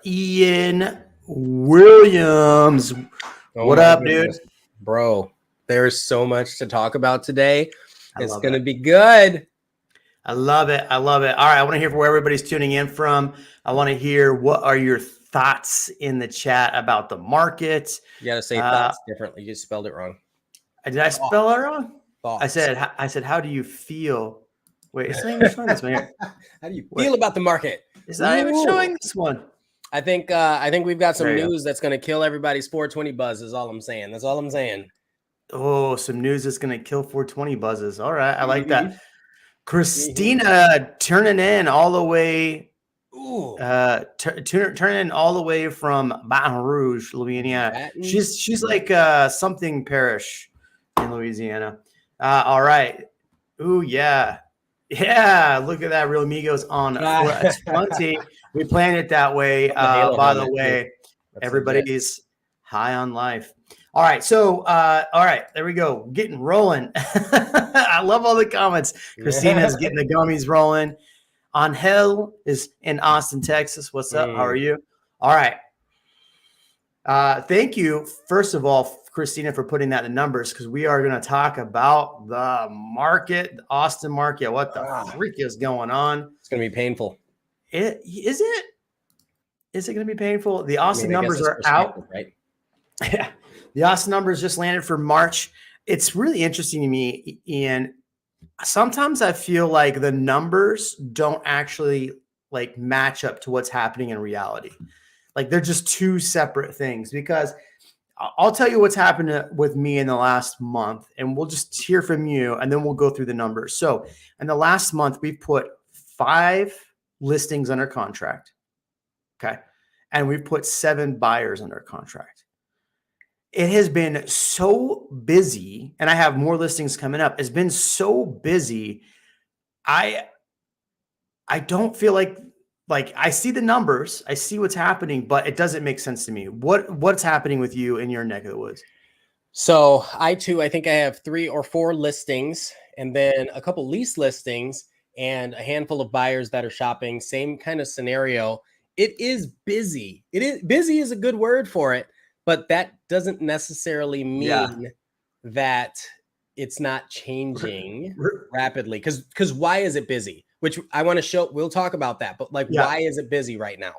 Ian Williams. What up, goodness. dude? Bro, there's so much to talk about today. It's going to it. be good. I love it. All right. I want to hear where everybody's tuning in from. I want to hear what are your thoughts in the chat about the market. You got to say thoughts differently. You spelled it wrong. Did I spell it wrong? Thoughts. I said, how do you feel? Wait, it's not even showing this one here. How do you feel about the market? It's not even showing this one. I think we've got some news that's going to kill everybody's 420 buzz is all I'm saying. That's all I'm saying. Oh, some news that's going to kill 420 buzzes. All right. I like that. Kristina turning in all the way. Turning in all the way from Baton Rouge, Louisiana. She's like something parish in Louisiana. All right. Ooh, yeah. Yeah, look at that. Real Amigos on 20. We planned it that way. By the way, everybody's high on life. All right. So, all right, there we go. Getting rolling. I love all the comments. Christina's getting the gummies rolling. Angel is in Austin, Texas. What's up? How are you? All right. Thank you, first of all, Kristina, for putting that in numbers, because we are going to talk about the market, the Austin market. What the freak is going on? It's going to be painful. Is it going to be painful? The Austin numbers are out. Right? Yeah. The Austin numbers just landed for March. It's really interesting to me, Ian. Sometimes I feel like the numbers don't actually like match up to what's happening in reality. Like they're just two separate things, because I'll tell you what's happened with me in the last month, and we'll just hear from you, and then we'll go through the numbers. So in the last month, we've put 5 listings under contract. Okay. And we've put 7 buyers under contract. It has been so busy, and I have more listings coming up. It's been so busy. I don't feel like I see the numbers, I see what's happening, but it doesn't make sense to me. What's happening with you in your neck of the woods? So I think I have 3 or 4 listings, and then a couple lease listings, and a handful of buyers that are shopping. Same kind of scenario. It is busy. Busy is a good word for it, but that doesn't necessarily mean that it's not changing rapidly. Because why is it busy? Which I want to show. We'll talk about that. But why is it busy right now?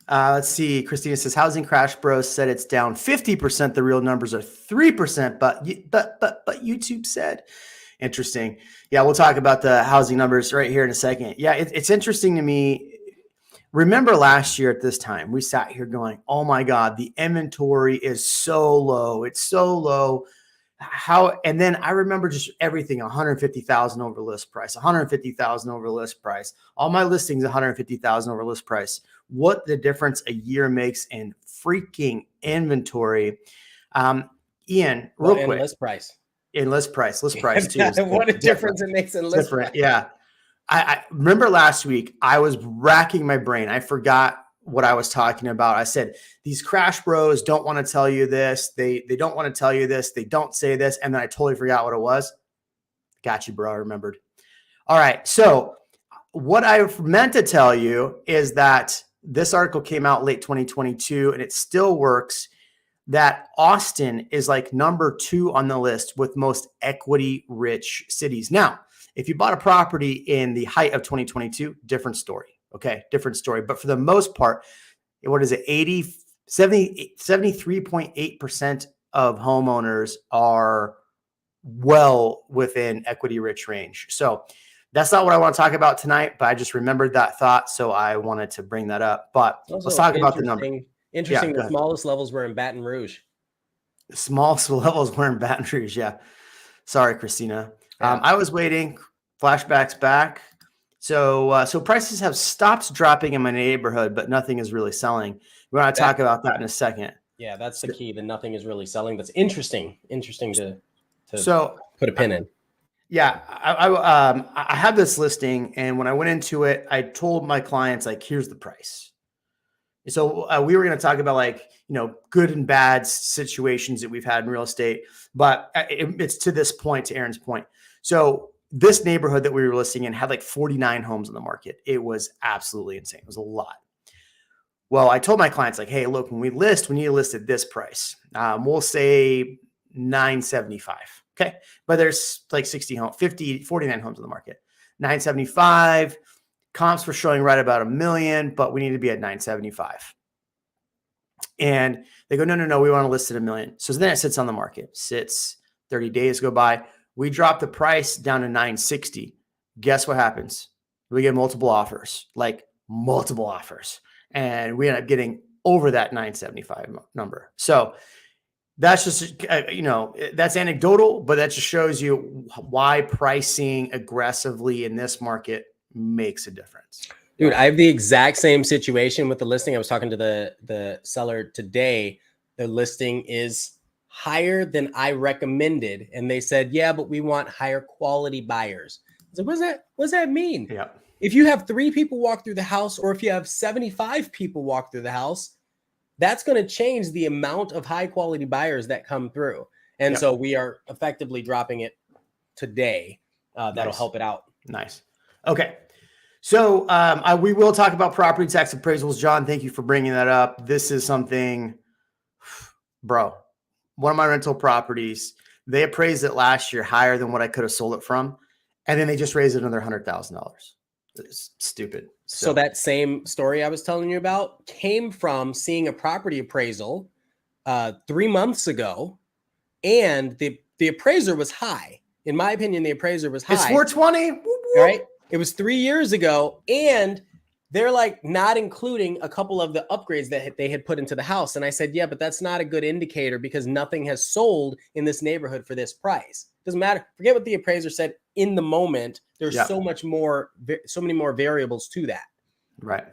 Let's see. Kristina says Housing Crash Bros said it's down 50%. The real numbers are 3%. But YouTube said. Interesting. Yeah, we'll talk about the housing numbers right here in a second. Yeah, it's interesting to me. Remember last year at this time, we sat here going, "Oh my God, the inventory is so low. It's so low." And then I remember just everything, 150,000 over list price, 150,000 over list price. All my listings, 150,000 over list price. What the difference a year makes in freaking inventory. Ian, real quick. List price. In list price too. What a difference it makes in list price. Yeah. I remember last week, I was racking my brain. I forgot what I was talking about. I said, these crash bros don't want to tell you this. They don't want to tell you this. They don't say this. And then I totally forgot what it was. Got you, bro. I remembered. All right. So what I meant to tell you is that this article came out late 2022, and it still works, that Austin is like number 2 on the list with most equity rich cities. Now, if you bought a property in the height of 2022, different story. Okay, different story. But for the most part, what is it? 73.8% of homeowners are well within equity rich range. So that's not what I want to talk about tonight, but I just remembered that thought. So I wanted to bring that up. But let's talk about the number. Interesting. The smallest levels were in Baton Rouge. The smallest levels were in Baton Rouge. Yeah. Sorry, Kristina. I was waiting. Flashbacks back. So prices have stopped dropping in my neighborhood, but nothing is really selling. We want to talk about that in a second. Yeah, that's the key. That nothing is really selling. That's interesting. Interesting to put a pin in. Yeah, I have this listing, and when I went into it, I told my clients, like, here's the price. So we were going to talk about good and bad situations that we've had in real estate, but it's to this point, to Aaron's point. So this neighborhood that we were listing in had like 49 homes on the market. It was absolutely insane. It was a lot. Well, I told my clients like, hey, look, when we list, we need to list at this price. We'll say 975. Okay. But there's like 49 homes on the market. 975 comps were showing right about $1 million, but we need to be at 975. And they go, no, we want to list at $1 million. So then it sits on the market, 30 days go by. We drop the price down to 960. Guess what happens? We get multiple offers. And we end up getting over that 975 number. So that's just, that's anecdotal, but that just shows you why pricing aggressively in this market makes a difference. Dude, I have the exact same situation with the listing. I was talking to the seller today. The listing is higher than I recommended. And they said, yeah, but we want higher quality buyers. I was like, what does that mean? Yeah. If you have 3 people walk through the house, or if you have 75 people walk through the house, that's going to change the amount of high quality buyers that come through. And so we are effectively dropping it today. That'll help it out. Nice. Okay. So we will talk about property tax appraisals. John, thank you for bringing that up. This is something, bro, one of my rental properties, they appraised it last year higher than what I could have sold it from. And then they just raised it another $100,000. It's stupid. So that same story I was telling you about came from seeing a property appraisal 3 months ago, and the appraiser was high. In my opinion, the appraiser was high. It's 420. Right? It was 3 years ago, and they're like not including a couple of the upgrades that they had put into the house. And I said, yeah, but that's not a good indicator because nothing has sold in this neighborhood for this price. Doesn't matter. Forget what the appraiser said in the moment. There's so many more variables to that. Right.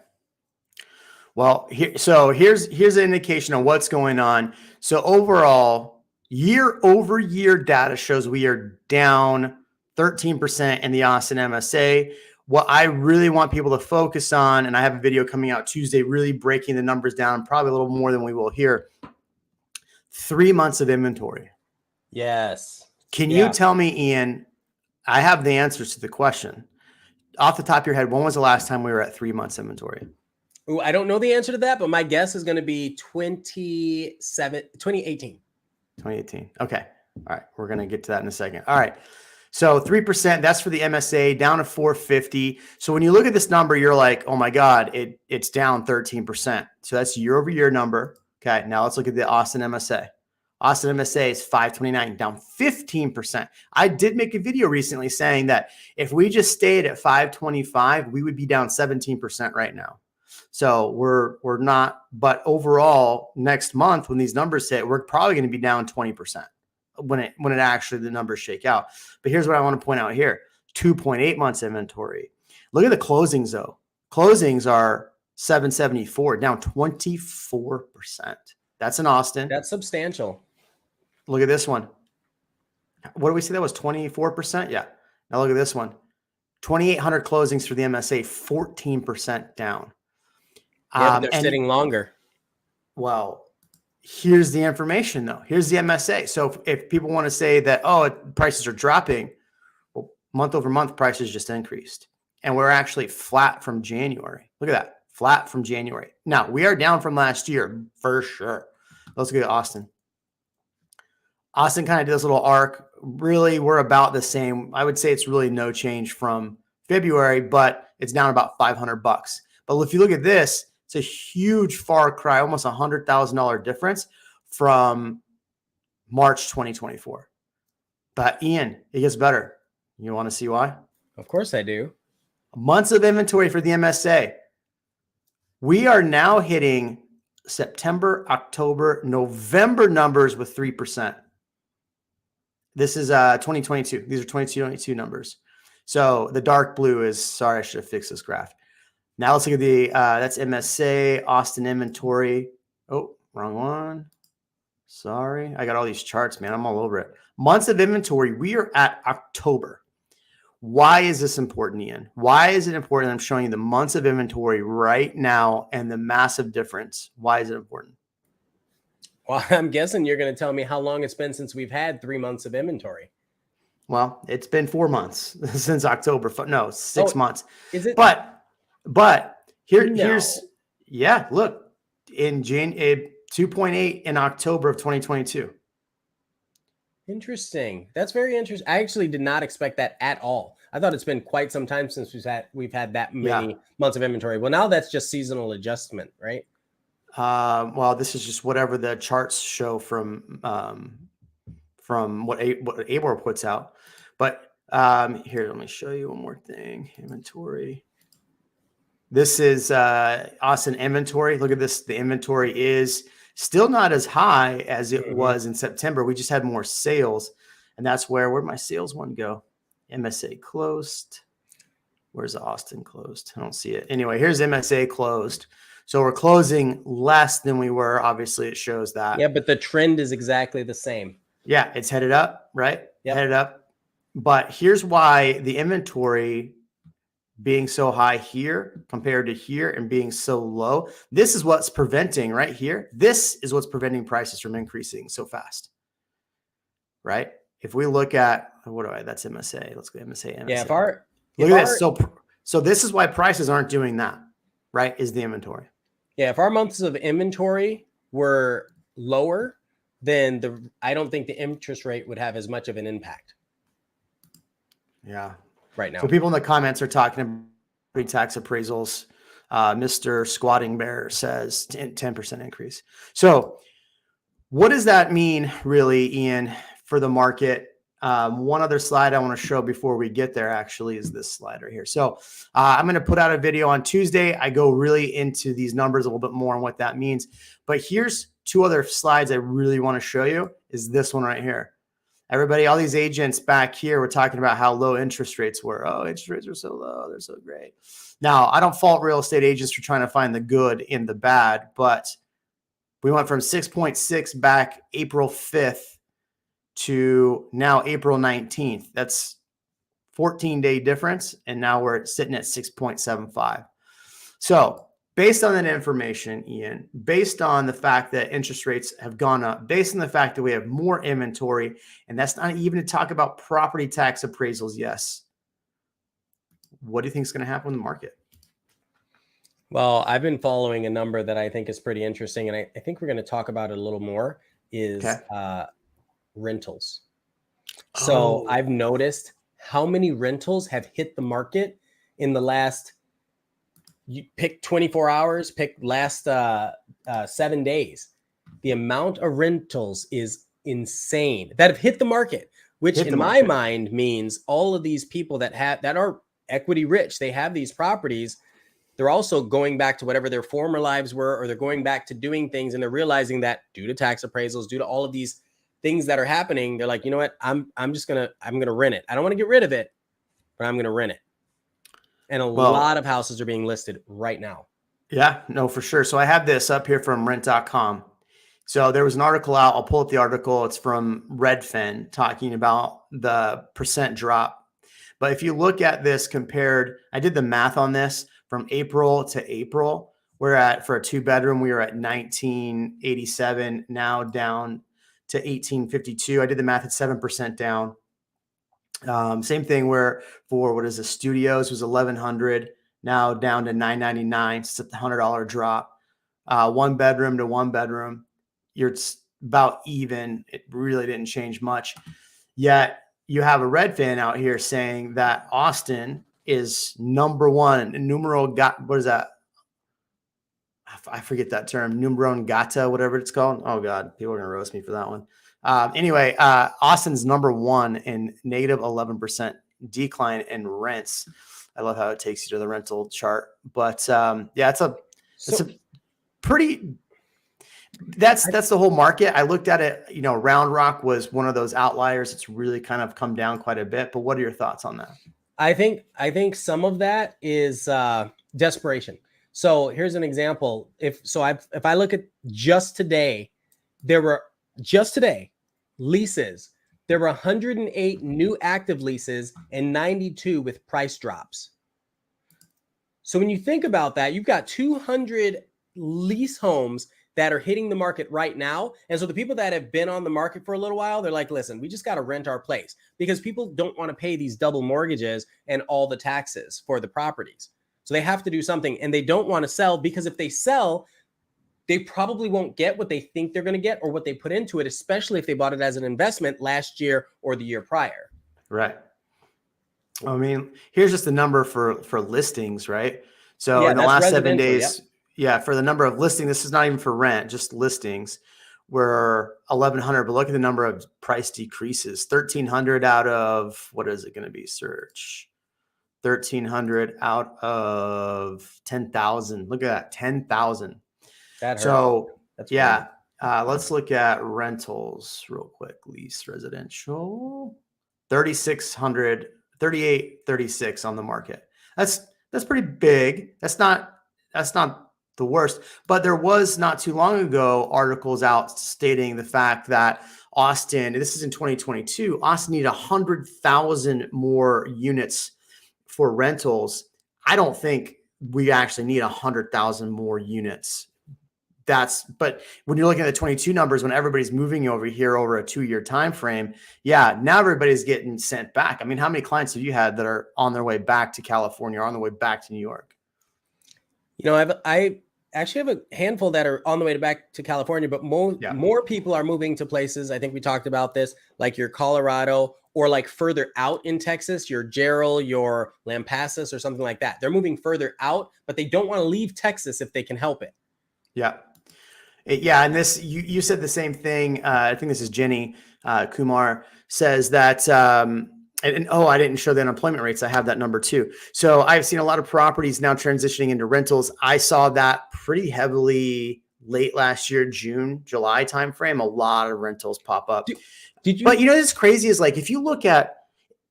Well, here's an indication of what's going on. So overall, year over year data shows we are down 13% in the Austin MSA. What I really want people to focus on, and I have a video coming out Tuesday, really breaking the numbers down, probably a little more than we will here. 3 months of inventory. Yes. Can you tell me, Ian, I have the answers to the question. Off the top of your head, when was the last time we were at 3 months inventory? Ooh, I don't know the answer to that, but my guess is going to be 2018. 2018. Okay. All right. We're going to get to that in a second. All right. So 3%, that's for the MSA, down to 450. So when you look at this number, you're like, oh my God, it's down 13%. So that's year over year number. Okay. Now let's look at the Austin MSA. Austin MSA is 529, down 15%. I did make a video recently saying that if we just stayed at 525, we would be down 17% right now. So we're not, but overall next month when these numbers hit, we're probably going to be down 20% when it actually the numbers shake out. But here's what I want to point out here. 2.8 months inventory. Look at the closings though. Closings are 774, down 24%. That's in Austin. That's substantial. Look at this one. What did we say that was 24%? Yeah. Now look at this one. 2,800 closings for the MSA, 14% down. Yeah, they're sitting longer. Well, here's the information though. Here's the MSA. So if people want to say that, oh, prices are dropping, well, month over month prices just increased. And we're actually flat from January. Look at that. Flat from January. Now we are down from last year for sure. Let's go to Austin. Austin kind of did this little arc. Really, we're about the same. I would say it's really no change from February, but it's down about $500. But if you look at this, it's a huge far cry, almost $100,000 difference from March 2024. But Ian, it gets better. You want to see why? Of course I do. Months of inventory for the MSA. We are now hitting September, October, November numbers with 3%. This is 2022. These are 2022 numbers. So the dark blue is, sorry, I should have fixed this graph. Now let's look at the, that's MSA, Austin inventory. Oh, wrong one. Sorry. I got all these charts, man. I'm all over it. Months of inventory. We are at October. Why is this important, Ian? Why is it important? I'm showing you the months of inventory right now and the massive difference. Why is it important? Well, I'm guessing you're going to tell me how long it's been since we've had 3 months of inventory. Well, it's been 4 months since October. No, 6 months. Is it? But here's, yeah, look, in 2.8 in October of 2022. Interesting. That's very interesting. I actually did not expect that at all. I thought it's been quite some time since we've had that many months of inventory. Well, now that's just seasonal adjustment, right? Well, this is just whatever the charts show from what Abor puts out. But here, let me show you one more thing. Inventory. This is Austin inventory. Look at this. The inventory is still not as high as it was in September. We just had more sales. And that's where'd my sales one go? MSA closed. Where's the Austin closed? I don't see it. Anyway, here's MSA closed. So we're closing less than we were. Obviously, it shows that. Yeah, but the trend is exactly the same. Yeah, it's headed up, right? Yep. Headed up. But here's why the inventory being so high here compared to here and being so low. This is what's preventing right here. This is what's preventing prices from increasing so fast, right? If we look at, that's MSA. Let's go MSA. Yeah, look at this. So this is why prices aren't doing that, right? Is the inventory. Yeah, if our months of inventory were lower, then I don't think the interest rate would have as much of an impact. Yeah. Right now. So people in the comments are talking about pre-tax appraisals. Mr. Squatting Bear says 10% increase. So what does that mean really, Ian, for the market? One other slide I want to show before we get there actually is this slide right here. So I'm going to put out a video on Tuesday. I go really into these numbers a little bit more and what that means. But here's two other slides I really want to show you is this one right here. Everybody, all these agents back here were talking about how low interest rates were. Oh, interest rates are so low. They're so great. Now, I don't fault real estate agents for trying to find the good in the bad, but we went from 6.6 back April 5th to now April 19th. That's 14-day difference. And now we're sitting at 6.75. So based on that information, Ian, based on the fact that interest rates have gone up, based on the fact that we have more inventory, and that's not even to talk about property tax appraisals, yes. What do you think is going to happen in the market? Well, I've been following a number that I think is pretty interesting, and I think we're going to talk about it a little more, is rentals. So I've noticed how many rentals have hit the market in the last, you pick 24 hours, pick last 7 days. The amount of rentals is insane that have hit the market, which in my mind means all of these people that are equity rich, they have these properties. They're also going back to whatever their former lives were, or they're going back to doing things, and they're realizing that due to tax appraisals, due to all of these things that are happening, they're like, you know what, I'm gonna rent it. I don't want to get rid of it, but I'm gonna rent it. And a lot of houses are being listed right now. Yeah, no, for sure. So I have this up here from rent.com. So there was an article out. I'll pull up the article. It's from Redfin talking about the percent drop. But if you look at this compared, I did the math on this from April to April. For a 2-bedroom, we were at 1987, now down to 1852. I did the math at 7% down. Same thing where for studios was 1,100, now down to 999. It's a $100 drop. 1 bedroom to 1 bedroom, you're about even. It really didn't change much. Yet you have a Redfin out here saying that Austin is number one. What is that? I forget that term. Numero gata, whatever it's called. Oh God, people are gonna roast me for that one. Anyway, Austin's number one in negative 11% decline in rents. I love how it takes you to the rental chart, but that's the whole market. I looked at it. Round Rock was one of those outliers. It's really kind of come down quite a bit. But what are your thoughts on that? I think some of that is desperation. So here's an example. If I look at just today, leases. There were 108 new active leases and 92 with price drops. So when you think about that, you've got 200 lease homes that are hitting the market right now. And so the people that have been on the market for a little while, they're like, listen, we just got to rent our place, because people don't want to pay these double mortgages and all the taxes for the properties. So they have to do something, and they don't want to sell, because if they sell, they probably won't get what they think they're going to get or what they put into it, especially if they bought it as an investment last year or the year prior. Right. I mean, here's just the number for listings, right? So Yeah, in the that's last 7 residential. days, Yep. yeah, for the number of listings, this is not even for rent, just listings, were 1,100. But look at the number of price decreases. 1,300 out of, what is it going to be? Search. 1,300 out of 10,000. Look at that, 10,000. That hurt. So That's yeah, let's look at rentals real quick. Lease residential, 3,600, 3836 on the market. That's pretty big. That's not the worst. But there was not too long ago articles out stating the fact that Austin, this is in 2022, Austin needed 100,000 more units for rentals. I don't think we actually need 100,000 more units. But when you're looking at the 22 numbers, when everybody's moving over here over a 2-year time frame, yeah, now everybody's getting sent back. I mean, how many clients have you had that are on their way back to California or on their way back to New York? You know, I actually have a handful that are on the way back to California, but more people are moving to places. I think we talked about this, like your Colorado or like further out in Texas, your Jarrell, your Lampasas or something like that. They're moving further out, but they don't want to leave Texas if they can help it. Yeah. Yeah, and this you said the same thing. I think this is Jenny Kumar says that. I didn't show the unemployment rates. I have that number too. So I've seen a lot of properties now transitioning into rentals. I saw that pretty heavily late last year, June, July timeframe. A lot of rentals pop up. Did you? But you know, what's crazy is like if you look at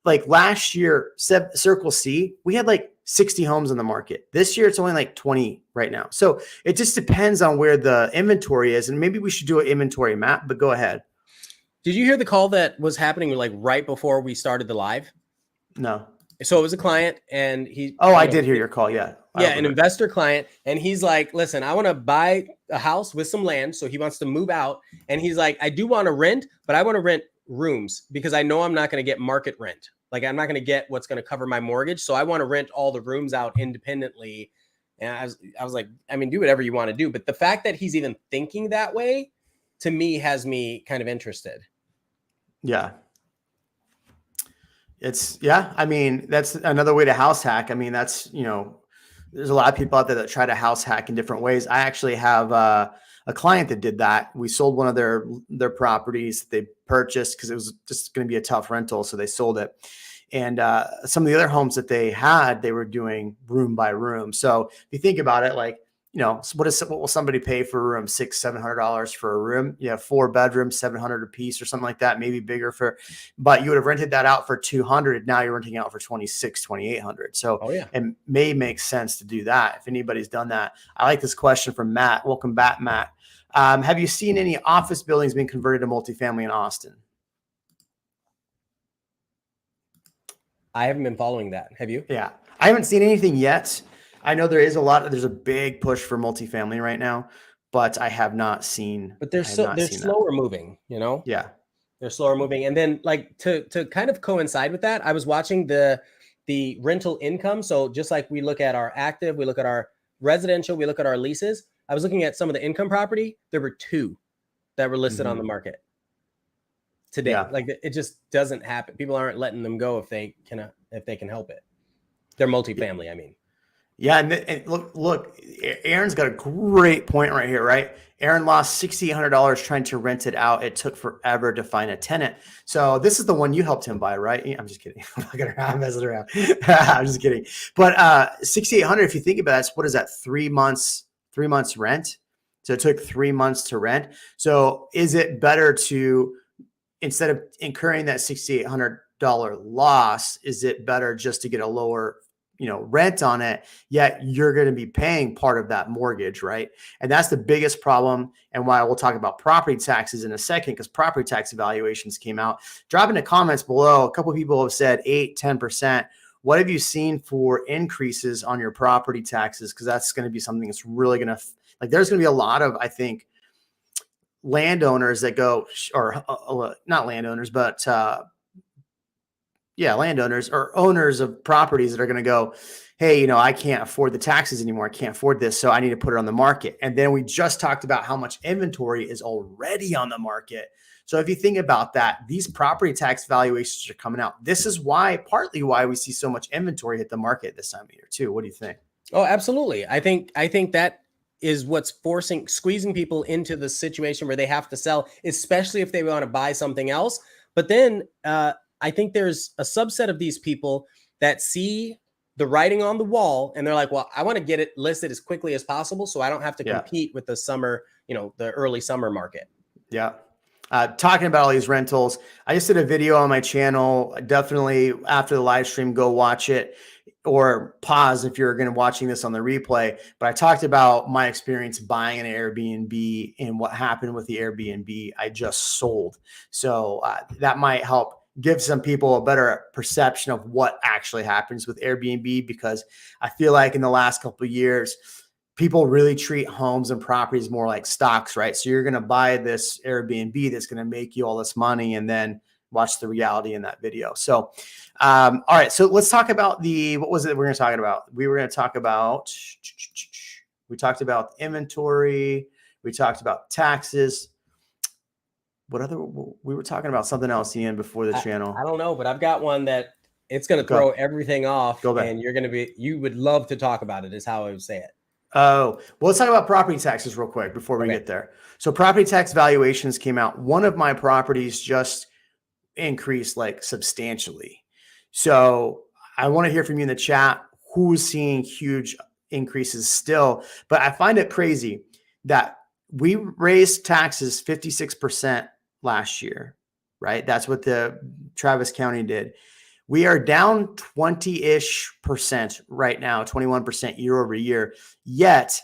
like last year, Circle C, we had like 60 homes on the market. This year, it's only like 20 right now. So it just depends on where the inventory is. And maybe we should do an inventory map, but go ahead. Did you hear the call that was happening like right before we started the live? No. So it was a client and he. Oh, I did hear your call. Yeah. Yeah, an investor client. And he's like, listen, I want to buy a house with some land. So he wants to move out. And he's like, I do want to rent, but I want to rent rooms because I know I'm not going to get market rent. Like I'm not going to get what's going to cover my mortgage. So I want to rent all the rooms out independently. And I was like, I mean, do whatever you want to do. But the fact that he's even thinking that way to me has me kind of interested. Yeah. I mean, that's another way to house hack. I mean, that's, there's a lot of people out there that try to house hack in different ways. I actually have a client that did that. We sold one of their properties that they purchased because it was just going to be a tough rental. So they sold it. And some of the other homes that they had, they were doing room by room. So if you think about it, like, what will somebody pay for a room? $600-$700 for a room? 4 bedrooms, $700 a piece or something like that, maybe bigger but you would have rented that out for $200. Now you're renting out for $2,600, $2,800. So it may make sense to do that if anybody's done that. I like this question from Matt. Welcome back, Matt. Have you seen any office buildings being converted to multifamily in Austin? I haven't been following that. Have you? Yeah, I haven't seen anything yet. I know there's a big push for multifamily right now, but I have not seen. But they're slower moving, Yeah, they're slower moving. And then like to kind of coincide with that, I was watching the rental income. So just like we look at our active, we look at our residential, we look at our leases. I was looking at some of the income property. There were 2 that were listed on the market today. Yeah. Like it just doesn't happen. People aren't letting them go if they can help it. They're multifamily. I mean. Yeah, and look, Aaron's got a great point right here, right? Aaron lost $6,800 trying to rent it out. It took forever to find a tenant. So this is the one you helped him buy, right? I'm just kidding. I'm messing around. I'm just kidding. But $6,800, if you think about it, what is that? 3 months rent. So it took 3 months to rent. So is it better to, instead of incurring that $6,800 loss, is it better just to get a lower rent on it, yet you're going to be paying part of that mortgage, right? And that's the biggest problem, and why we'll talk about property taxes in a second, because property tax evaluations came out. Drop in the comments below. A couple of people have said 8-10%. What have you seen for increases on your property taxes? Because that's going to be something that's really going to, there's going to be a lot of, I think, landowners that go, or not landowners, but landowners or owners of properties that are going to go, hey, you know, I can't afford the taxes anymore. I can't afford this. So I need to put it on the market. And then we just talked about how much inventory is already on the market. So if you think about that, these property tax valuations are coming out. This is partly why we see so much inventory hit the market this time of year too. What do you think? Oh, absolutely. I think that is what's squeezing people into the situation where they have to sell, especially if they want to buy something else. But then I think there's a subset of these people that see the writing on the wall and they're like, well, I want to get it listed as quickly as possible so I don't have to compete with the summer, the early summer market. Yeah. Talking about all these rentals, I just did a video on my channel. Definitely after the live stream, go watch it or pause if you're going to watching this on the replay. But I talked about my experience buying an Airbnb and what happened with the Airbnb I just sold. So that might help give some people a better perception of what actually happens with Airbnb, because I feel like in the last couple of years, people really treat homes and properties more like stocks, right? So you're going to buy this Airbnb that's going to make you all this money and then watch the reality in that video. So, all right. So let's talk about what was it we're going to talk about? We talked about inventory. We talked about taxes. We were talking about something else, Ian, before the channel. I don't know, but I've got one that it's going to throw everything off and you would love to talk about it is how I would say it. Oh, well, let's talk about property taxes real quick before we get there. So property tax valuations came out. One of my properties just increased like substantially. So I want to hear from you in the chat who's seeing huge increases still. But I find it crazy that we raised taxes 56% last year, right? That's what the Travis County did. We are down 20-ish% right now, 21% year over year. Yet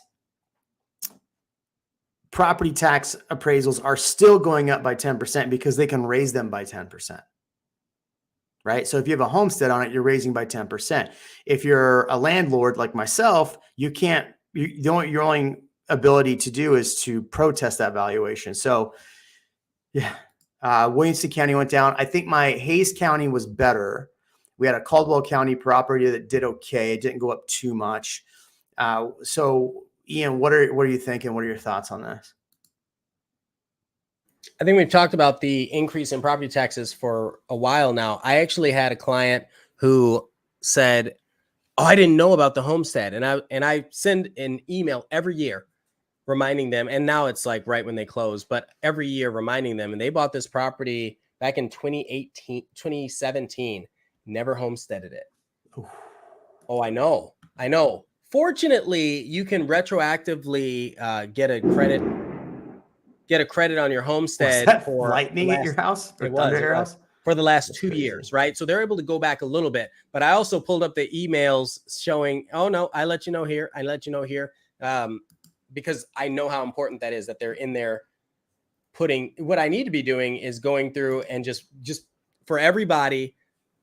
property tax appraisals are still going up by 10% because they can raise them by 10%. Right? So if you have a homestead on it, you're raising by 10%. If you're a landlord like myself, your only ability to do is to protest that valuation. So yeah, Williamson County went down. I think my Hayes County was better. We had a Caldwell County property that did okay. It didn't go up too much. So Ian, what are you thinking? What are your thoughts on this? I think we've talked about the increase in property taxes for a while now. I actually had a client who said, "Oh, I didn't know about the homestead," and I send an email every year reminding them, and now it's like right when they close, but every year reminding them, and they bought this property back in 2017, never homesteaded it. Oof. Oh, I know. Fortunately, you can retroactively get a credit on your homestead. Was that for lightning at your house or thunder at your house? For the last 2 years, right? So they're able to go back a little bit. But I also pulled up the emails showing, oh no, I let you know here. Because I know how important that is, that they're in there putting. What I need to be doing is going through and just for everybody,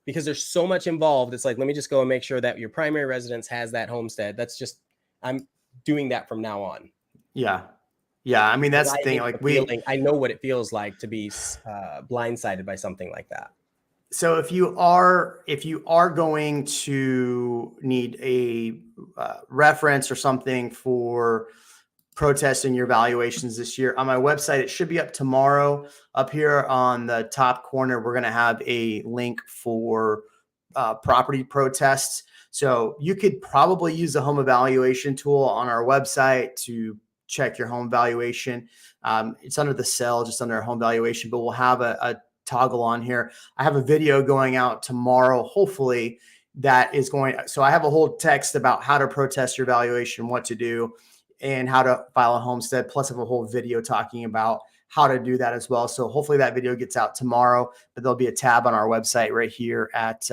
because there's so much involved. It's like, let me just go and make sure that your primary residence has that homestead. I'm doing that from now on. Yeah. I mean, that's the thing. Like I know what it feels like to be blindsided by something like that. So if you are going to need a reference or something for protesting your valuations this year, on my website, it should be up tomorrow. Up here on the top corner, we're going to have a link for property protests. So you could probably use the home evaluation tool on our website to check your home valuation. It's under the cell, just under home valuation, but we'll have a toggle on here. I have a video going out tomorrow, hopefully, that is going. So I have a whole text about how to protest your valuation, what to do, and how to file a homestead. Plus, I have a whole video talking about how to do that as well. So hopefully that video gets out tomorrow, but there'll be a tab on our website right here at,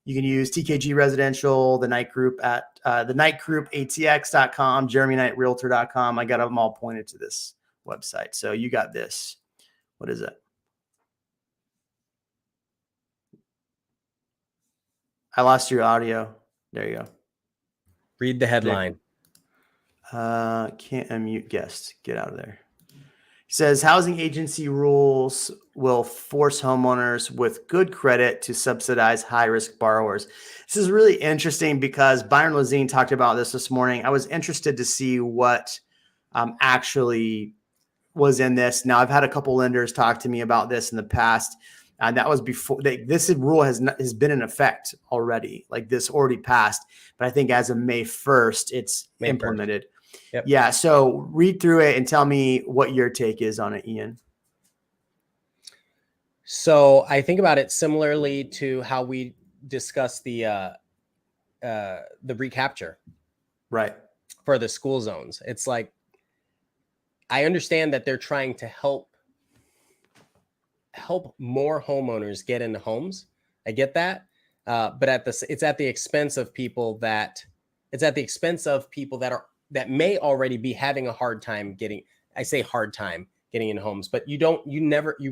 you can use TKG Residential, the Night Group at the Night Group ATX.com, JeremyKnightRealtor.com. I got them all pointed to this website. So you got this. What is it? I lost your audio. There you go. Read the headline. Can't unmute guests. Get out of there. says housing agency rules will force homeowners with good credit to subsidize high-risk borrowers. This is really interesting because Byron Lazine talked about this morning. I was interested to see what actually was in this. Now, I've had a couple lenders talk to me about this in the past. That was before this rule has been in effect already. Like this already passed, but I think as of May 1st, it's implemented. Yep. Yeah. So read through it and tell me what your take is on it, Ian. So I think about it similarly to how we discussed the recapture, right, for the school zones. It's like, I understand that they're trying to help more homeowners get into homes. I get that. But it's at the expense of people that may already be having a hard time getting into homes, but you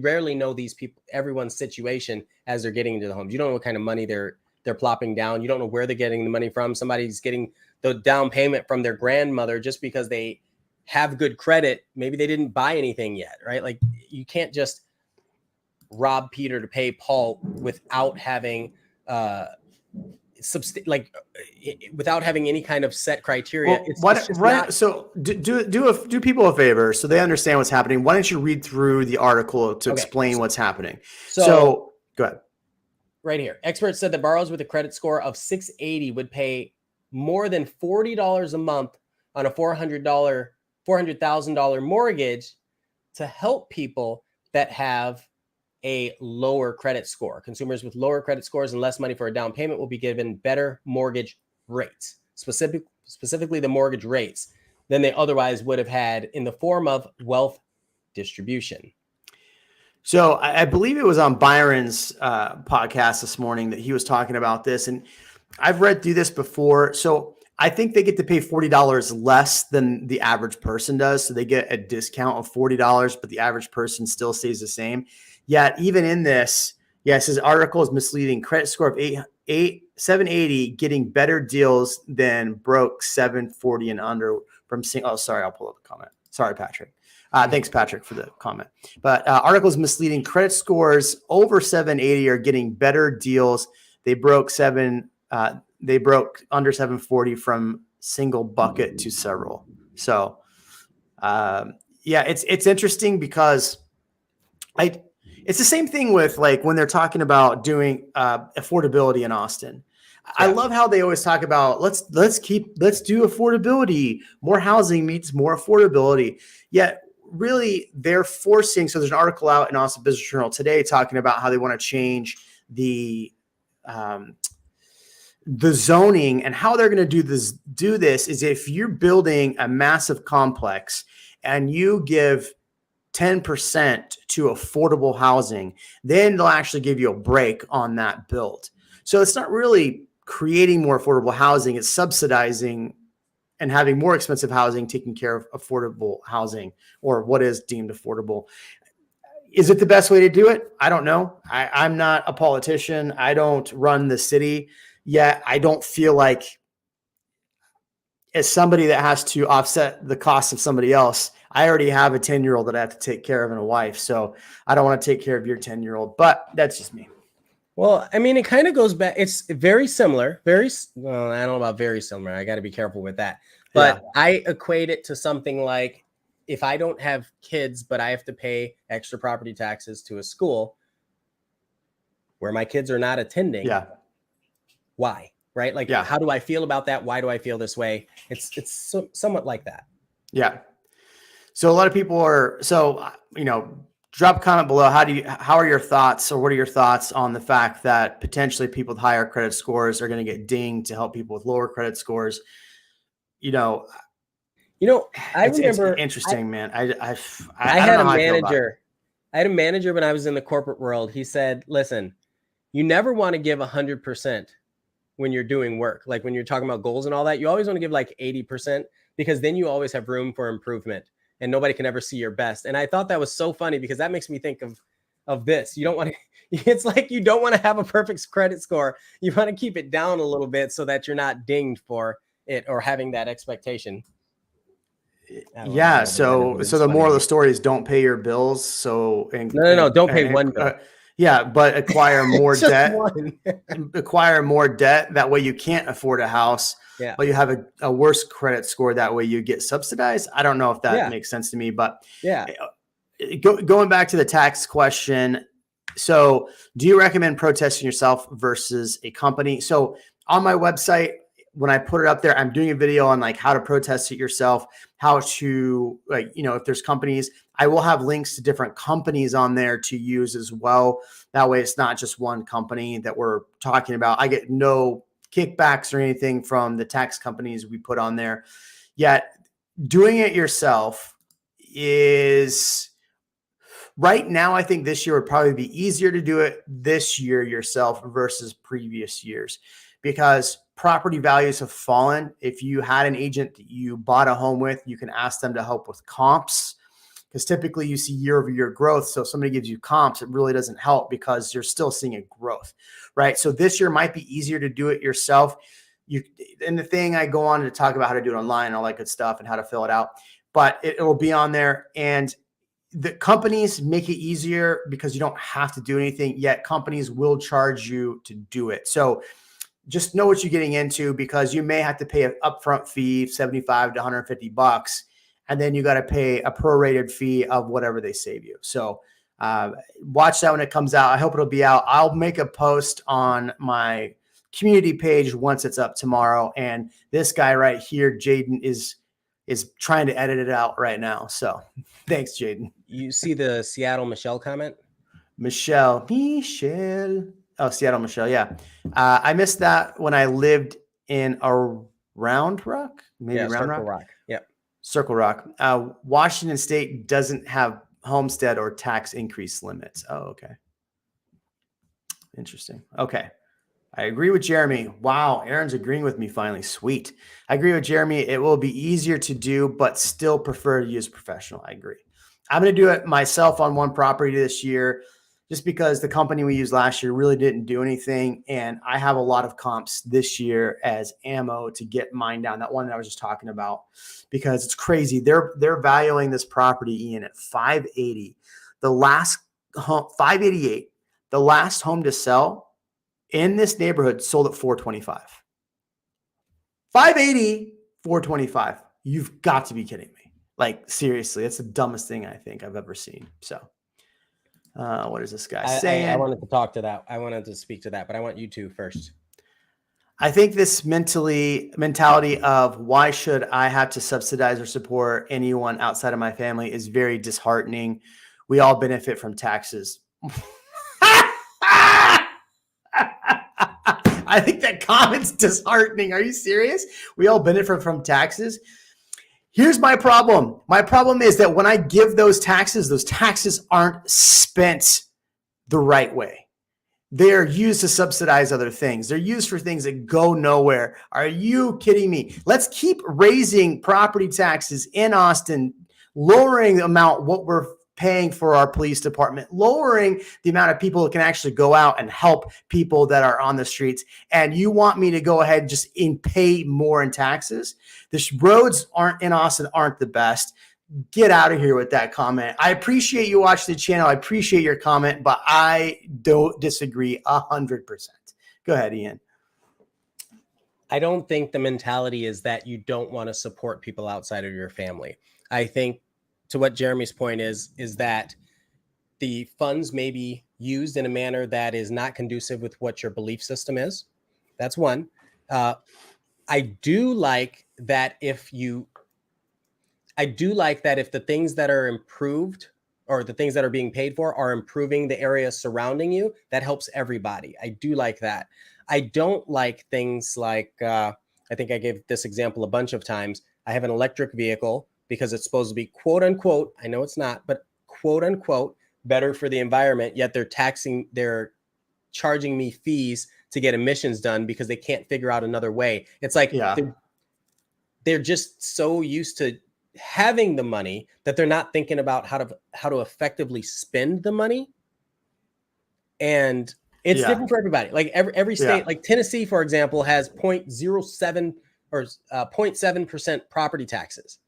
rarely know these people, everyone's situation as they're getting into the homes. You don't know what kind of money they're plopping down. You don't know where they're getting the money from. Somebody's getting the down payment from their grandmother just because they have good credit. Maybe they didn't buy anything yet, right? Like, you can't just rob Peter to pay Paul without having without having any kind of set criteria. So do people a favor so they understand what's happening. Why don't you read through the article to explain what's happening? So go ahead. Right here, experts said that borrowers with a credit score of 680 would pay more than $40 a month on a $400,000 mortgage to help people that have a lower credit score. Consumers with lower credit scores and less money for a down payment will be given better mortgage rates, specifically the mortgage rates, than they otherwise would have had in the form of wealth distribution. So I believe it was on Byron's podcast this morning that he was talking about this, and I've read through this before. So I think they get to pay $40 less than the average person does. So they get a discount of $40, but the average person still stays the same. Yet even in this, it says article is misleading. Credit score of 780 getting better deals than broke 740 and under from I'll pull up the comment. Sorry, Patrick. Thanks, Patrick, for the comment. But article is misleading. Credit scores over 780 are getting better deals. They broke under 740 from single bucket to several. So, it's interesting because it's the same thing with like when they're talking about doing affordability in Austin. Yeah. I love how they always talk about let's do affordability. More housing means more affordability. Yet really they're forcing. So there's an article out in Austin Business Journal today talking about how they want to change the zoning, and how they're going to do this is if you're building a massive complex and you give 10% to affordable housing, then they'll actually give you a break on that build. So it's not really creating more affordable housing. It's subsidizing and having more expensive housing, taking care of affordable housing, or what is deemed affordable. Is it the best way to do it? I don't know. I'm not a politician. I don't run the city. Yet I don't feel like, as somebody that has to offset the cost of somebody else, I already have a 10-year-old that I have to take care of and a wife. So I don't want to take care of your 10-year-old, but that's just me. Well, I mean, it kind of goes back. It's very similar. I don't know about very similar. I got to be careful with that. But yeah. I equate it to something like, if I don't have kids, but I have to pay extra property taxes to a school where my kids are not attending. Yeah. Why? Right? Like, How do I feel about that? Why do I feel this way? It's somewhat like that. Yeah. So a lot of people are, drop a comment below. How are your thoughts, or what are your thoughts on the fact that potentially people with higher credit scores are going to get dinged to help people with lower credit scores? I remember, it's interesting, man. I had a manager. I had a manager when I was in the corporate world. He said, listen, you never want to give 100% when you're doing work. Like when you're talking about goals and all that, you always want to give like 80%, because then you always have room for improvement and nobody can ever see your best. And I thought that was so funny, because that makes me think of this. You don't want to, it's like, you don't want to have a perfect credit score. You want to keep it down a little bit so that you're not dinged for it or having that expectation. I don't Yeah. know what that is, So but so it's the funny to moral of me. the story is don't pay your bills. So No. Don't pay one bill. yeah, but acquire more Just debt. one. Acquire more debt. That way you can't afford a house, Yeah. but you have a worse credit score. That way you get subsidized. I don't know if that Yeah. makes sense to me, but Yeah. going back to the tax question. So do you recommend protesting yourself versus a company? So on my website, when I put it up there, I'm doing a video on like how to protest it yourself, how to if there's companies, I will have links to different companies on there to use as well. That way it's not just one company that we're talking about. I get no kickbacks or anything from the tax companies we put on there. Yet doing it yourself is right now, I think this year would probably be easier to do it this year yourself versus previous years because property values have fallen. If you had an agent that you bought a home with, you can ask them to help with comps because typically you see year over year growth. So if somebody gives you comps, it really doesn't help because you're still seeing a growth, right? So this year might be easier to do it yourself. And the thing I go on to talk about how to do it online and all that good stuff and how to fill it out, but it will be on there. And the companies make it easier because you don't have to do anything, yet companies will charge you to do it. So just know what you're getting into because you may have to pay an upfront fee, 75 to 150 bucks, and then you got to pay a prorated fee of whatever they save you. So watch that when it comes out. I hope it'll be out. I'll make a post on my community page once it's up tomorrow. And this guy right here, Jaden, is trying to edit it out right now. So thanks, Jaden. You see the Seattle Michelle comment? Michelle. Oh, Seattle Michelle. Yeah. I missed that when I lived in a Round Rock, maybe Round Circle Rock. Rock. Yeah. Circle Rock. Washington State doesn't have homestead or tax increase limits. Oh, okay. Interesting. Okay. I agree with Jeremy. Wow, Aaron's agreeing with me finally. Sweet. I agree with Jeremy. It will be easier to do, but still prefer to use professional. I agree. I'm going to do it myself on one property this year just because the company we used last year really didn't do anything. And I have a lot of comps this year as ammo to get mine down. That one that I was just talking about because it's crazy. They're valuing this property, Ian, at 580. The last home, 588. The last home to sell in this neighborhood sold at 425. 580, 425. You've got to be kidding me. Like, seriously, it's the dumbest thing I think I've ever seen. So, what is this guy saying? I wanted to talk to that. I wanted to speak to that, but I want you to first. I think this mentality of why should I have to subsidize or support anyone outside of my family is very disheartening. We all benefit from taxes. I think that comment's disheartening. Are you serious? We all benefit from taxes. Here's my problem. My problem is that when I give those taxes aren't spent the right way. They're used to subsidize other things. They're used for things that go nowhere. Are you kidding me? Let's keep raising property taxes in Austin, lowering the amount what we're paying for our police department, lowering the amount of people that can actually go out and help people that are on the streets. And you want me to go ahead and just pay more in taxes? The roads in Austin aren't the best. Get out of here with that comment. I appreciate you watching the channel. I appreciate your comment, but I don't disagree 100%. Go ahead, Ian. I don't think the mentality is that you don't want to support people outside of your family. I think to what Jeremy's point is that the funds may be used in a manner that is not conducive with what your belief system is. That's one. I do like that if the things that are improved or the things that are being paid for are improving the area surrounding you, that helps everybody. I do like that. I don't like things like, I think I gave this example a bunch of times. I have an electric vehicle because it's supposed to be quote unquote, I know it's not, but quote unquote, better for the environment, yet they're charging me fees to get emissions done because they can't figure out another way. It's like, they're just so used to having the money that they're not thinking about how to effectively spend the money. And it's different for everybody. Like every state, like Tennessee, for example, has 0.07 or 0.7% property taxes.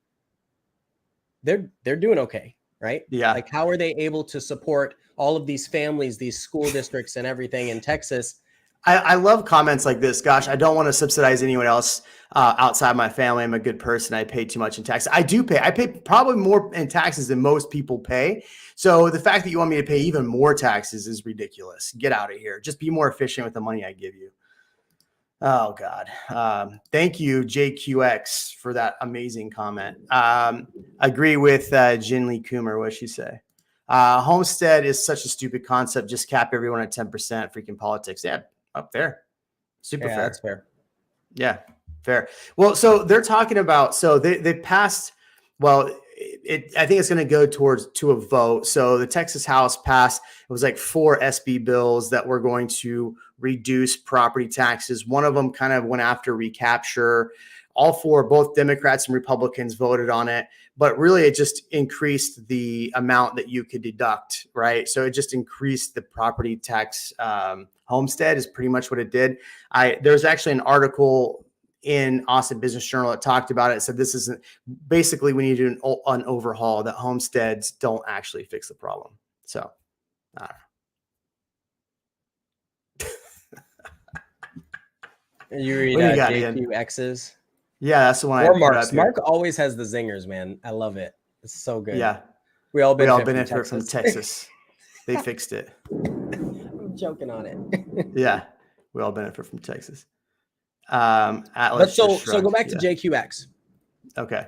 they're doing okay, right? Yeah. Like, how are they able to support all of these families, these school districts and everything in Texas? I love comments like this. Gosh, I don't want to subsidize anyone else outside my family. I'm a good person. I pay too much in taxes. I do pay. I pay probably more in taxes than most people pay. So the fact that you want me to pay even more taxes is ridiculous. Get out of here. Just be more efficient with the money I give you. Oh, God. Thank you, JQX, for that amazing comment. Agree with Jinli Coomer. What did she say? Homestead is such a stupid concept. Just cap everyone at 10%. Freaking politics. Yeah. Up there. Super fair. That's fair. Yeah, fair. Well, so they're talking about, so they passed, well, I think it's going to go to a vote. So the Texas House passed, it was like 4 SB bills that were going to reduce property taxes. One of them kind of went after recapture. All 4, both Democrats and Republicans voted on it, but really it just increased the amount that you could deduct, right? So it just increased the property tax. Homestead is pretty much what it did. There's actually an article in Austin Business Journal that talked about it. It said this isn't, basically we need to do an overhaul, that homesteads don't actually fix the problem. So I don't know. You read JQX's? Yeah, that's the one. Or Mark's. Mark always has the zingers, man. I love it. It's so good. Yeah. We all benefit from Texas. They fixed it. I'm joking on it. Yeah. We all benefit from Texas. Atlas so go back to JQX. Okay.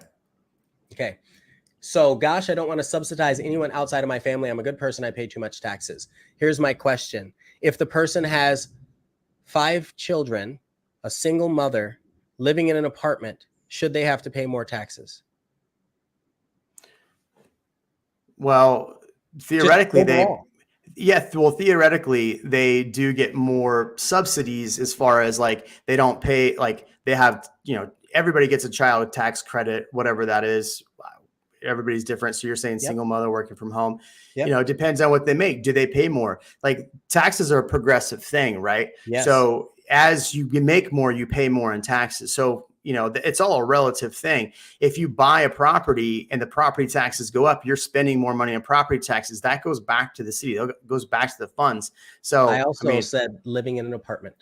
So, gosh, I don't want to subsidize anyone outside of my family. I'm a good person. I pay too much taxes. Here's my question. If the person has 5 children, a single mother, living in an apartment, should they have to pay more taxes? Well, theoretically, theoretically, they do get more subsidies as far as like they don't pay, like they have, everybody gets a child tax credit, whatever that is. Everybody's different. So you're saying single mother working from home, it depends on what they make. Do they pay more? Like taxes are a progressive thing, right? Yes. So as you make more, you pay more in taxes. So, it's all a relative thing. If you buy a property and the property taxes go up, you're spending more money on property taxes. That goes back to the city. It goes back to the funds. So I also said living in an apartment.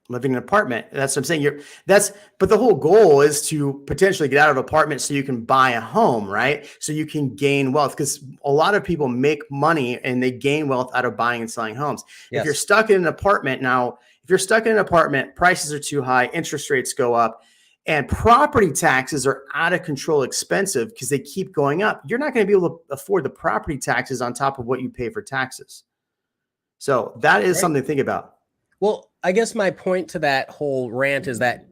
Living in an apartment. That's what I'm saying. But the whole goal is to potentially get out of an apartment so you can buy a home, right? So you can gain wealth, because a lot of people make money and they gain wealth out of buying and selling homes. Yes. If you're stuck in an apartment now, prices are too high, interest rates go up, and property taxes are out of control expensive because they keep going up. You're not going to be able to afford the property taxes on top of what you pay for taxes. So that is something to think about. Well, I guess my point to that whole rant is that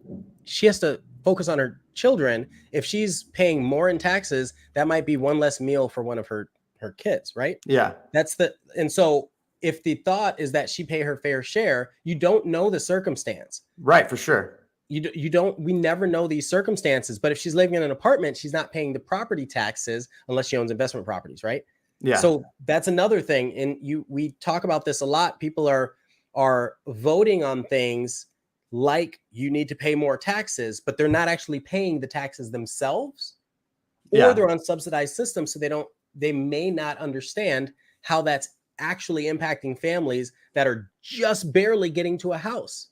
she has to focus on her children. If she's paying more in taxes, that might be one less meal for one of her kids, right? Yeah. And so if the thought is that she pay her fair share, you don't know the circumstance. Right, for sure. We never know these circumstances. But if she's living in an apartment, she's not paying the property taxes unless she owns investment properties, right? Yeah. So that's another thing. And we talk about this a lot. People are voting on things like you need to pay more taxes, but they're not actually paying the taxes themselves, or they're on subsidized systems. So they may not understand how that's actually impacting families that are just barely getting into a house.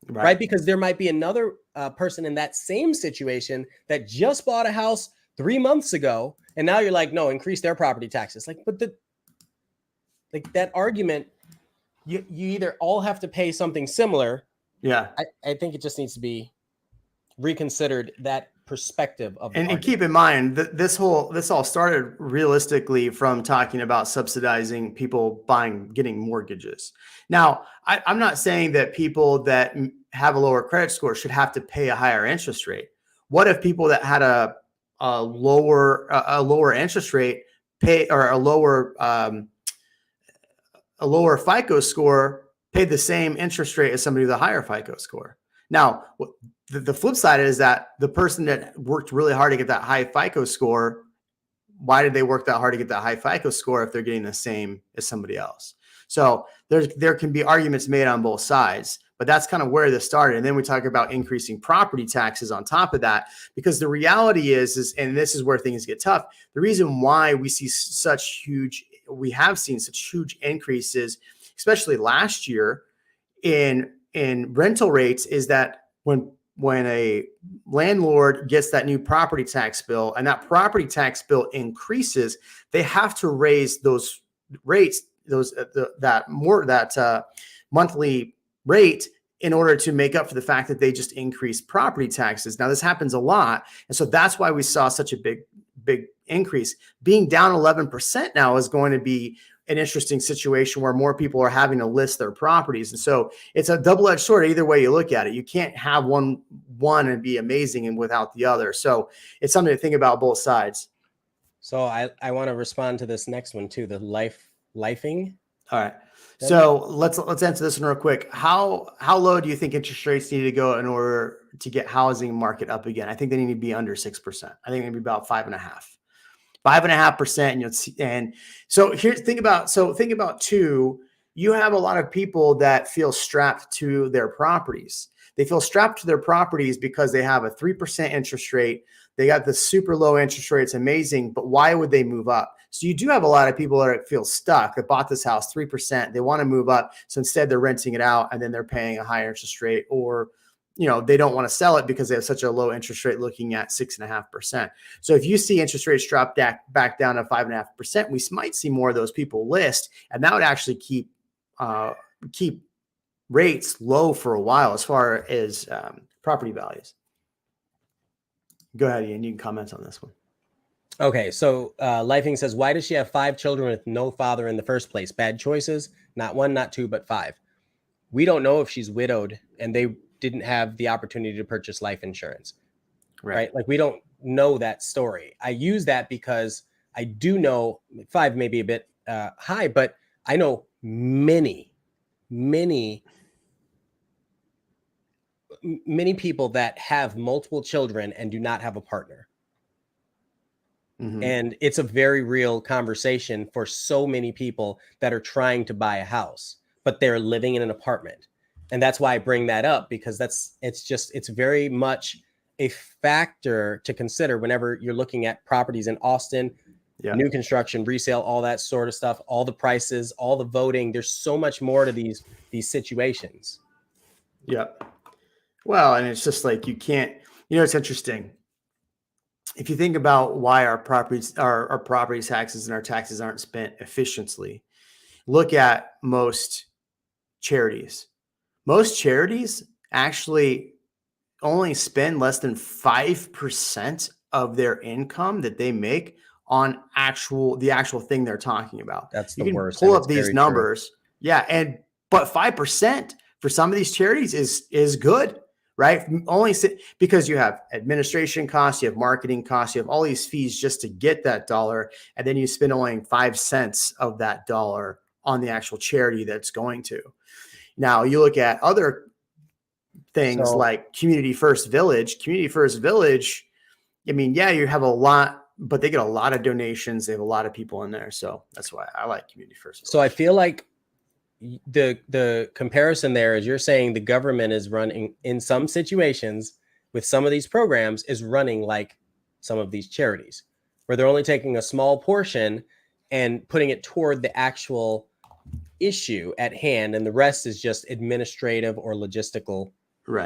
Right? Because there might be another person in that same situation that just bought a house 3 months ago, and now you're like, no, increase their property taxes. But that argument, you either all have to pay something similar. Yeah, I think it just needs to be reconsidered, that perspective of and keep in mind that this all started realistically from talking about subsidizing people getting mortgages. Now, I'm not saying that people that have a lower credit score should have to pay a higher interest rate. What if people that had a lower interest rate pay, or a lower FICO score paid the same interest rate as somebody with a higher FICO score? Now, the flip side is that the person that worked really hard to get that high FICO score, why did they work that hard to get that high FICO score if they're getting the same as somebody else? So there can be arguments made on both sides, but that's kind of where this started. And then we talk about increasing property taxes on top of that, because the reality is, and this is where things get tough. The reason why we have seen such huge increases, especially last year in rental rates, is that when a landlord gets that new property tax bill and that property tax bill increases, they have to raise those rates, that monthly rate, in order to make up for the fact that they just increased property taxes. Now, this happens a lot. And so that's why we saw such a big increase. Being down 11% now is going to be an interesting situation where more people are having to list their properties. And so it's a double-edged sword either way you look at it. You can't have one and be amazing and without the other. So it's something to think about both sides. So I want to respond to this next one too, the lifing. All right. So let's answer this one real quick. How low do you think interest rates need to go in order to get housing market up again? I think they need to be under 6%. I think maybe about 5.5%. And so think about too, you have a lot of people that feel strapped to their properties. They feel strapped to their properties because they have a 3% interest rate. They got the super low interest rate. It's amazing, but why would they move up? So you do have a lot of people that feel stuck, that bought this house 3%. They want to move up. So instead they're renting it out and then they're paying a higher interest rate, or they don't want to sell it because they have such a low interest rate, looking at 6.5%. So if you see interest rates drop back down to 5.5%, we might see more of those people list, and that would actually keep rates low for a while as far as property values. Go ahead, Ian. You can comment on this one. Okay, so Lifing says, why does she have 5 children with no father in the first place? Bad choices? Not 1, not 2, but 5. We don't know if she's widowed and they didn't have the opportunity to purchase life insurance, right? Like, we don't know that story. I use that because I do know 5 may be a bit high, but I know many people that have multiple children and do not have a partner. Mm-hmm. And it's a very real conversation for so many people that are trying to buy a house, but they're living in an apartment. And that's why I bring that up, because it's very much a factor to consider whenever you're looking at properties in Austin, new construction, resale, all that sort of stuff, all the prices, all the voting. There's so much more to these situations. Yeah. Well, and it's just like, you can't, it's interesting. If you think about why our property taxes and our taxes aren't spent efficiently, look at most charities. Most charities actually only spend less than 5% of their income that they make on the actual thing they're talking about. That's the worst. Pull up these numbers. True. Yeah. But 5% for some of these charities is good, right? Only because you have administration costs, you have marketing costs, you have all these fees just to get that dollar. And then you spend only 5 cents of that dollar on the actual charity that's going to. Now you look at other things like Community First Village. I mean, you have a lot, but they get a lot of donations. They have a lot of people in there. So that's why I like Community First Village. So I feel like the comparison there is, you're saying the government is running, in some situations with some of these programs, is running like some of these charities, where they're only taking a small portion and putting it toward the actual issue at hand, and the rest is just administrative or logistical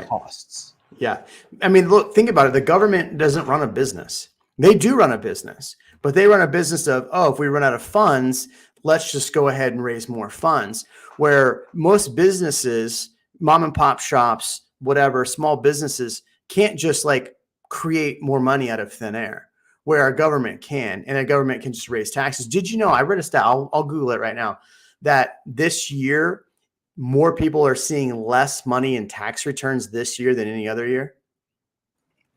costs. Yeah. I mean, look, think about it. The government doesn't run a business. They do run a business, but they run a business of, if we run out of funds, let's just go ahead and raise more funds. Where most businesses, mom and pop shops, whatever, small businesses can't just like create more money out of thin air, where our government can, and a government can just raise taxes. Did you know, I read a stat, I'll Google it right now, that this year, more people are seeing less money in tax returns this year than any other year?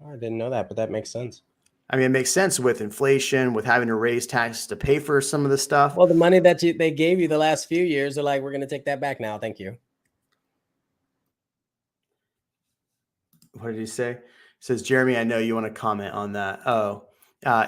I didn't know that, but that makes sense. I mean, it makes sense with inflation, with having to raise taxes to pay for some of the stuff. Well, the money that they gave you the last few years, they're like, we're going to take that back now. Thank you. What did he say? He says, Jeremy, I know you want to comment on that.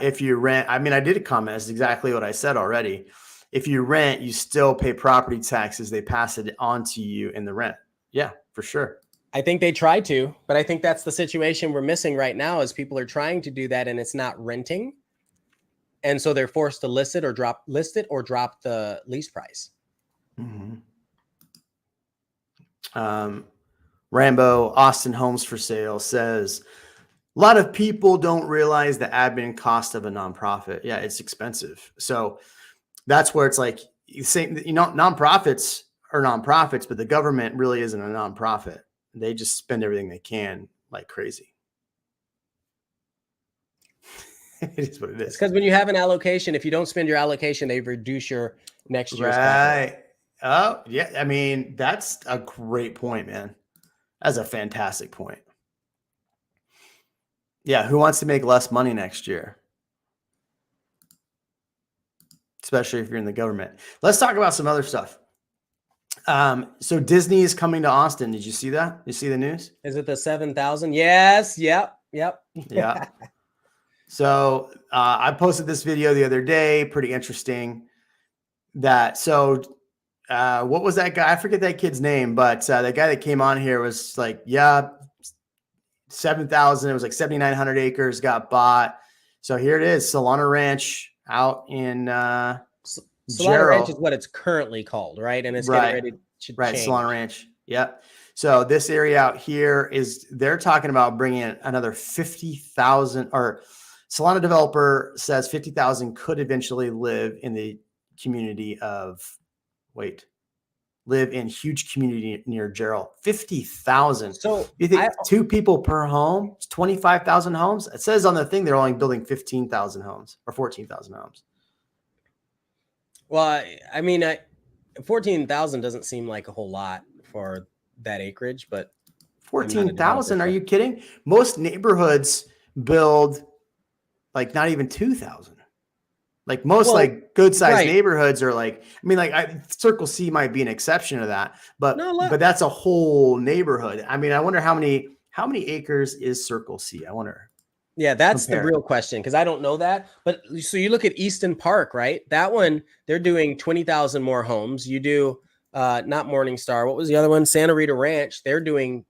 If you rent, I mean, I did a comment. It's exactly what I said already. If you rent, you still pay property taxes. They pass it on to you in the rent. Yeah. for sure. I think they try to, but I think that's the situation we're missing right now is people are trying to do that and it's not renting. And so they're forced to list it or drop the lease price. Mm-hmm. Rambo Austin Homes for Sale says a lot of people don't realize the admin cost of a nonprofit. Yeah, it's expensive. So that's where it's like you say, nonprofits are nonprofits, but the government really isn't a nonprofit. They just spend everything they can like crazy. It is what it is. Because when you have an allocation, if you don't spend your allocation, they reduce your next year's right. Oh, yeah. I mean, that's a great point, man. That's a fantastic point. Yeah. Who wants to make less money next year? Especially if you're in the government. Let's talk about some other stuff. So Disney is coming to Austin. Did you see that? You see the news? Is it the 7,000? Yes. Yep. Yeah. So I posted this video the other day. Pretty interesting. What was that guy? I forget that kid's name, but the guy that came on here was like, yeah, 7,000. It was like 7,900 acres got bought. So here it is, Solana Ranch out in Solana Ranch is what it's currently called, right? And it's getting ready to change. Solana Ranch. Yep. So this area out here they're talking about bringing in another 50,000, or Solana developer says 50,000 could eventually live in the community live in huge community near Gerald. 50,000. So you think 2 people per home? It's 25,000 homes. It says on the thing they're only building 15,000 homes or 14,000 homes. Well, I mean, 14,000 doesn't seem like a whole lot for that acreage, but 14,000? Are you kidding? Most neighborhoods build like not even 2,000. Like most good sized neighborhoods are like, I mean, Circle C might be an exception to that, but that's a whole neighborhood. I mean, I wonder how many acres is Circle C? I wonder. Yeah, that's the real question, because I don't know that. But so you look at Easton Park, right? That one, they're doing 20,000 more homes. You do not Morningstar. What was the other one? Santa Rita Ranch. They're doing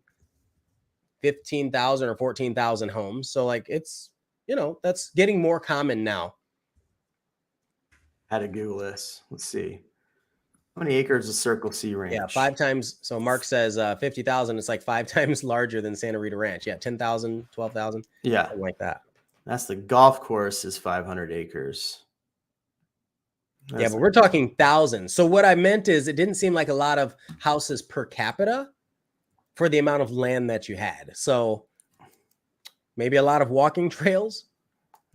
15,000 or 14,000 homes. So like it's, that's getting more common now. Had to Google this. Let's see. How many acres is Circle C Ranch? Yeah, 5 times. So Mark says 50,000. It's like 5 times larger than Santa Rita Ranch. Yeah, 10,000, 12,000. Yeah, something like that. That's the golf course is 500 acres. But we're talking thousands. So what I meant is it didn't seem like a lot of houses per capita for the amount of land that you had. So maybe a lot of walking trails.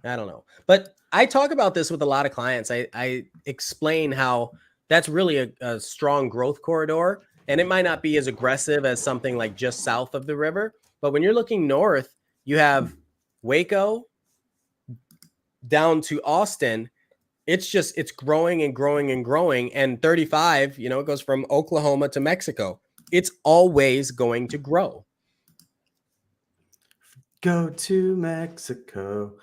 I don't know. But I talk about this with a lot of clients. I explain how that's really a strong growth corridor, and it might not be as aggressive as something like just south of the river. But when you're looking north, you have Waco down to Austin. It's growing and growing and growing. And 35, it goes from Oklahoma to Mexico. It's always going to grow. Go to Mexico.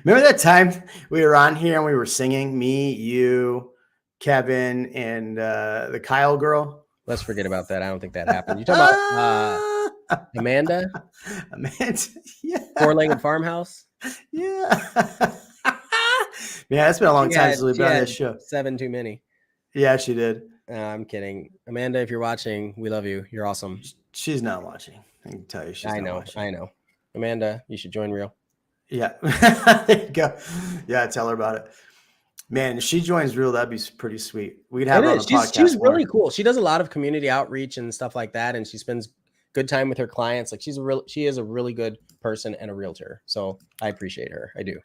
Remember that time we were on here and we were singing, me, you, Kevin, and the Kyle girl? Let's forget about that. I don't think that happened. You talking about Amanda? Yeah. 4-legged farmhouse? Yeah. Yeah, it's been a long time since we've been on this show. 7 too many. Yeah, she did. I'm kidding. Amanda, if you're watching, we love you. You're awesome. She's not watching. I can tell you she's not watching. I know. Amanda, you should join Real. Yeah. There you go. Yeah, tell her about it. Man, if she joins Real, that'd be pretty sweet. We'd have her on the podcast. She's really cool. She does a lot of community outreach and stuff like that, and she spends good time with her clients. Like she is a really good person and a realtor. So I appreciate her. I do.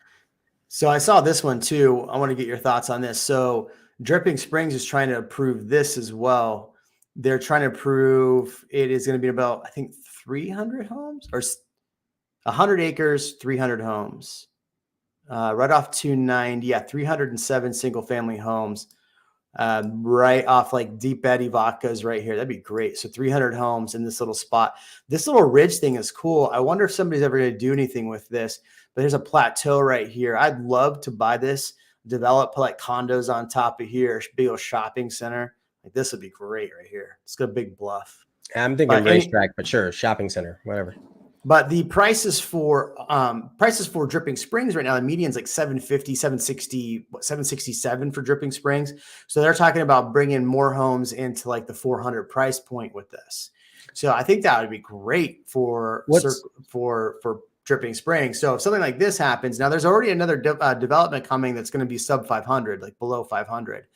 So I saw this one too. I want to get your thoughts on this. So Dripping Springs is trying to approve this as well. They're trying to approve it is going to be about, I think, 300 homes or 100 acres, 300 homes. Right off 290. Yeah, 307 single family homes. Right off like Deep Betty Vodka's right here. That'd be great. So 300 homes in this little spot. This little ridge thing is cool. I wonder if somebody's ever going to do anything with this. But there's a plateau right here. I'd love to buy this, develop, put like condos on top of here, big old shopping center. Like this would be great right here. It's got a big bluff. I'm thinking racetrack, but sure, shopping center, whatever. But the prices for Dripping Springs right now, the median's like 750, 760, 767 for Dripping Springs. So they're talking about bringing more homes into like the 400 price point with this. So I think that would be great for Dripping Springs. So if something like this happens, now there's already another development coming that's going to be sub 500, like below 500.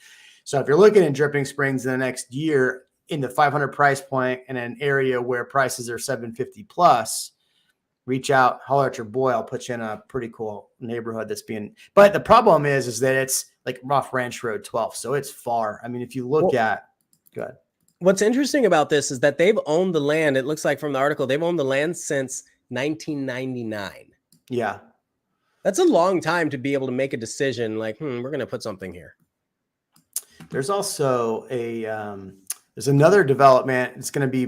So if you're looking at Dripping Springs in the next year in the 500 price point in an area where prices are 750 plus, reach out, holler at your boy. I'll put you in a pretty cool neighborhood that's being, but the problem is that it's like off Ranch Road 12. So it's far. I mean, if you look go ahead. What's interesting about this is that they've owned the land. It looks like from the article, they've owned the land since 1999. Yeah. That's a long time to be able to make a decision like, we're going to put something here. There's also there's another development. It's going to be,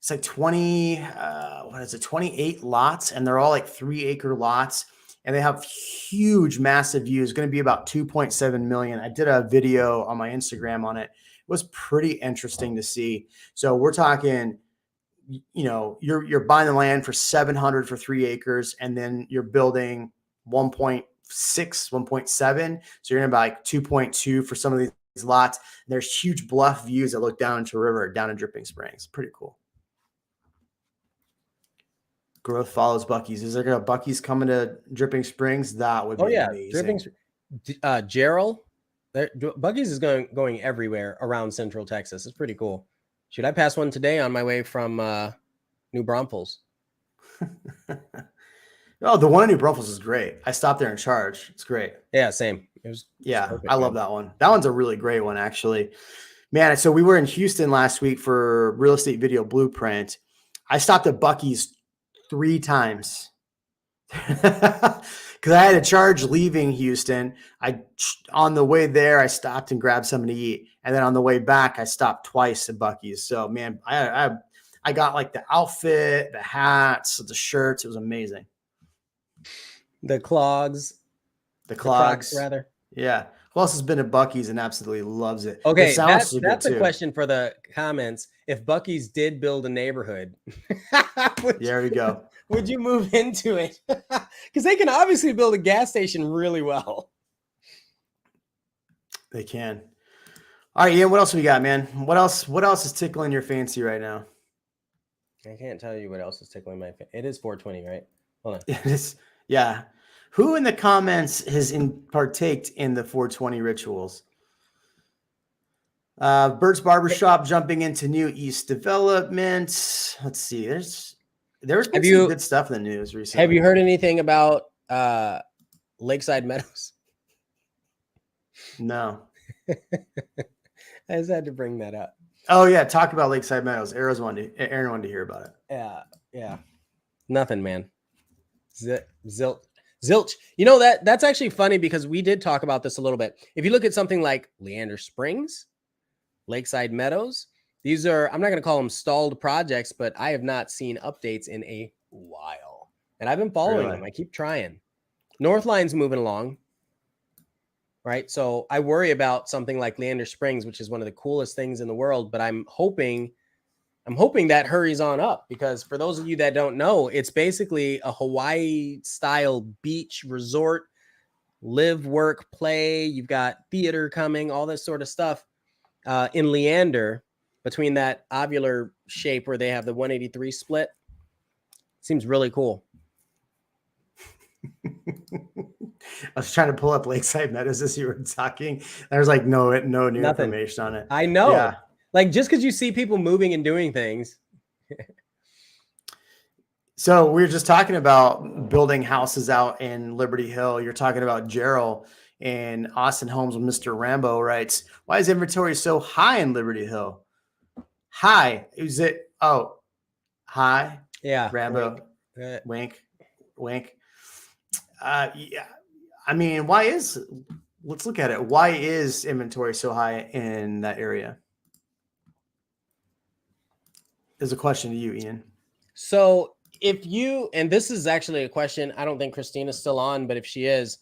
it's like 28 lots, and they're all like 3-acre lots, and they have huge, massive views. It's going to be about 2.7 million. I did a video on my Instagram on it. It was pretty interesting to see. So we're talking, you're buying the land for 700 for 3 acres, and then you're building 1.6, 1.7. So you're going to buy like 2.2 for some of these lots. And there's huge bluff views that look down into a river, down in Dripping Springs. Pretty cool. Growth follows Buc-ee's. Is there going to Buc-ee's coming to Dripping Springs? That would be amazing. Gerald, Buc-ee's is going everywhere around Central Texas. It's pretty cool. Should I pass one today on my way from New Braunfels? Oh, the one in New Braunfels is great. I stopped there in Charge. It's great. Yeah, same. I love that one. That one's a really great one, actually. Man, so we were in Houston last week for Real Estate Video Blueprint. I stopped at Buc-ee's 3 times because I had a charge leaving Houston. On the way there, I stopped and grabbed something to eat, and then on the way back, I stopped twice at Buc-ee's. So, man, I got like the outfit, the hats, the shirts. It was amazing. The clogs, rather. Yeah. Who else has been at Buc-ee's and absolutely loves it? Okay, that's a question for the comments. If Buc-ee's did build a neighborhood, there we go. Would you move into it? Because they can obviously build a gas station really well. They can. All right, Ian, what else we got, man? What else is tickling your fancy right now? I can't tell you what else is tickling my fancy. It is 420, right? Hold on. Yeah. Who in the comments has partaked in the 420 rituals? Bert's Barbershop jumping into new East development. Let's see. There's been some good stuff in the news recently. Have you heard anything about Lakeside Meadows? No. I just had to bring that up. Oh yeah, talk about Lakeside Meadows. Aaron wanted to hear about it. Yeah. Nothing, man. Zilch. That's actually funny because we did talk about this a little bit. If you look at something like Leander Springs, Lakeside Meadows, these are, I'm not going to call them stalled projects, but I have not seen updates in a while. And I've been following them. I keep trying. Northline's moving along, right? So I worry about something like Leander Springs, which is one of the coolest things in the world, but I'm hoping that hurries on up, because for those of you that don't know, it's basically a Hawaii style beach resort, live, work, play. You've got theater coming, all this sort of stuff in Leander, between that ovular shape where they have the 183 split. Seems really cool. I was trying to pull up Lakeside Meadows as you were talking. There's like no new information on it. I know. Yeah. Like, just because you see people moving and doing things. So we were just talking about building houses out in Liberty Hill. You're talking about Gerald and Austin Holmes with Mr. Rambo writes, why is inventory so high in Liberty Hill? High. Is it? Oh, high. Yeah. Rambo. Wink. Yeah. I mean, let's look at it. Why is inventory so high in that area? There's a question to you, Ian. So and this is actually a question, I don't think Kristina's still on, but if she is,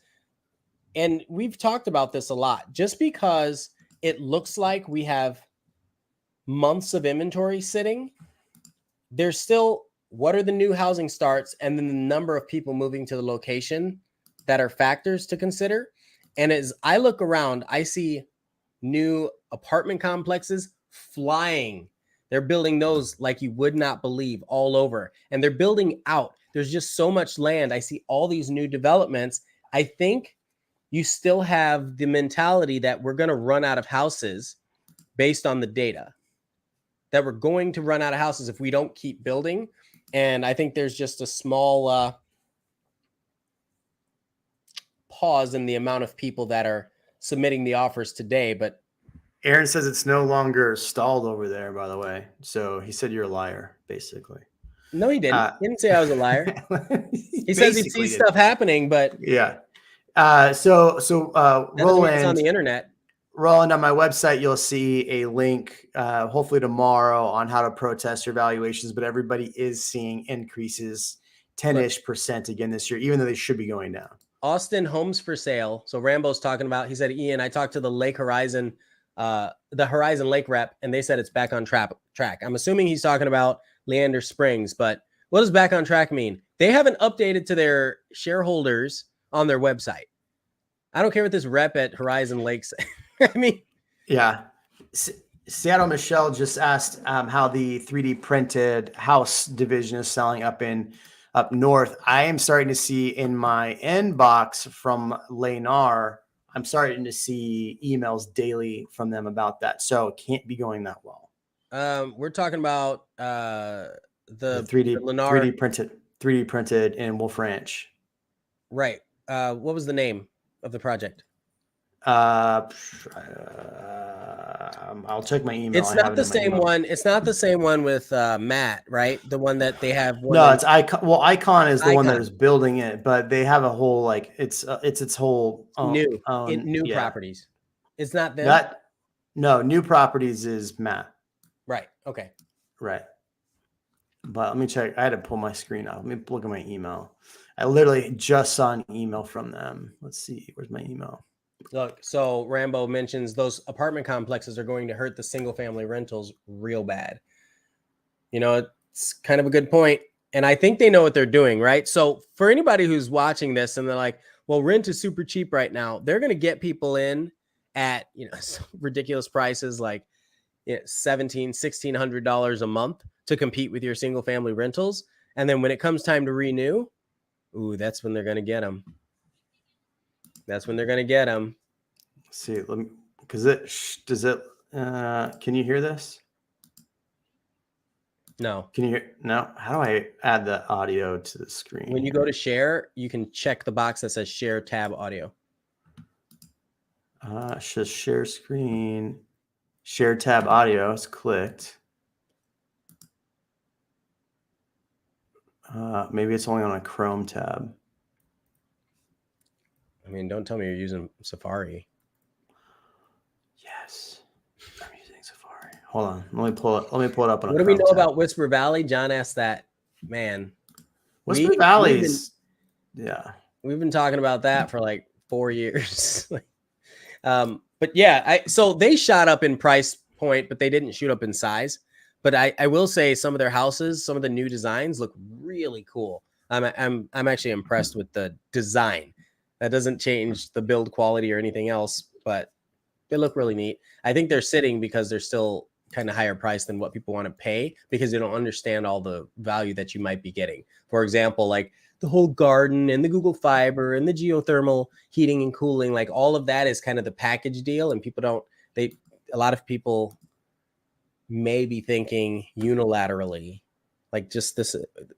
and we've talked about this a lot, just because it looks like we have months of inventory sitting. There's still, what are the new housing starts and then the number of people moving to the location that are factors to consider. And as I look around, I see new apartment complexes flying. They're building those like you would not believe all over. And they're building out. There's just so much land. I see all these new developments. I think you still have the mentality that we're going to run out of houses based on the data, that we're going to run out of houses if we don't keep building. And I think there's just a small pause in the amount of people that are submitting the offers today. But Aaron says it's no longer stalled over there, by the way. So he said you're a liar, basically. no, he didn't. He didn't say I was a liar. He says he sees stuff happening, but yeah. that doesn't mean it's Roland, on the internet. Roland, on my website, you'll see a link, hopefully tomorrow, on how to protest your valuations. But everybody is seeing increases 10-ish% again this year, even though they should be going down. Austin homes for sale. So Rambo's talking about, he said, Ian, I talked to the Horizon Lake rep, and they said it's back on track. I'm assuming he's talking about Leander Springs, but what does back on track mean? They haven't updated to their shareholders on their website. I don't care what this rep at Horizon Lakes. I mean, yeah. Seattle Michelle just asked how the 3D printed house division is selling up north. I am starting to see in my inbox from Lenar, I'm starting to see emails daily from them about that. So it can't be going that well. We're talking about the 3D printed in Wolf Ranch. Right. What was the name of the project? I'll check my email. It's not the same one. It's not the same one with Matt, right? The one that they have. No, it's Icon. Well, Icon is the one that is building it, but they have a whole like it's its whole new properties. It's not them. No, new properties is Matt. Right. Okay. Right. But let me check. I had to pull my screen off. Let me look at my email. I literally just saw an email from them. Let's see. Where's my email? Look, so Rambo mentions those apartment complexes are going to hurt the single family rentals real bad. You know, it's kind of a good point. And I think they know what they're doing, right? So for anybody who's watching this and they're like, well, rent is super cheap right now, they're going to get people in at, ridiculous prices like $1,700, $1,600 a month to compete with your single family rentals. And then when it comes time to renew, that's when they're going to get them. That's when they're going to get them. Let's see, can you hear this? No. Can you hear? No. How do I add the audio to the screen? When you go to share, you can check the box that says share tab audio. Just share screen, share tab audio. It's clicked. Maybe it's only on a Chrome tab. I mean, don't tell me you're using Safari. Yes, I'm using Safari. Hold on, let me pull it up. On what do we know about Whisper Valley? John asked that. Man, Whisper Valley's. Yeah, we've been talking about that for like 4 years. But yeah, so they shot up in price point, but they didn't shoot up in size. But I will say some of their houses, some of the new designs look really cool. I'm actually impressed with the design. That doesn't change the build quality or anything else, but they look really neat. I think they're sitting because they're still kind of higher price than what people want to pay because they don't understand all the value that you might be getting. For example, like the whole garden and the Google Fiber and the geothermal heating and cooling, like all of that is kind of the package deal. And a lot of people may be thinking unilaterally, like just this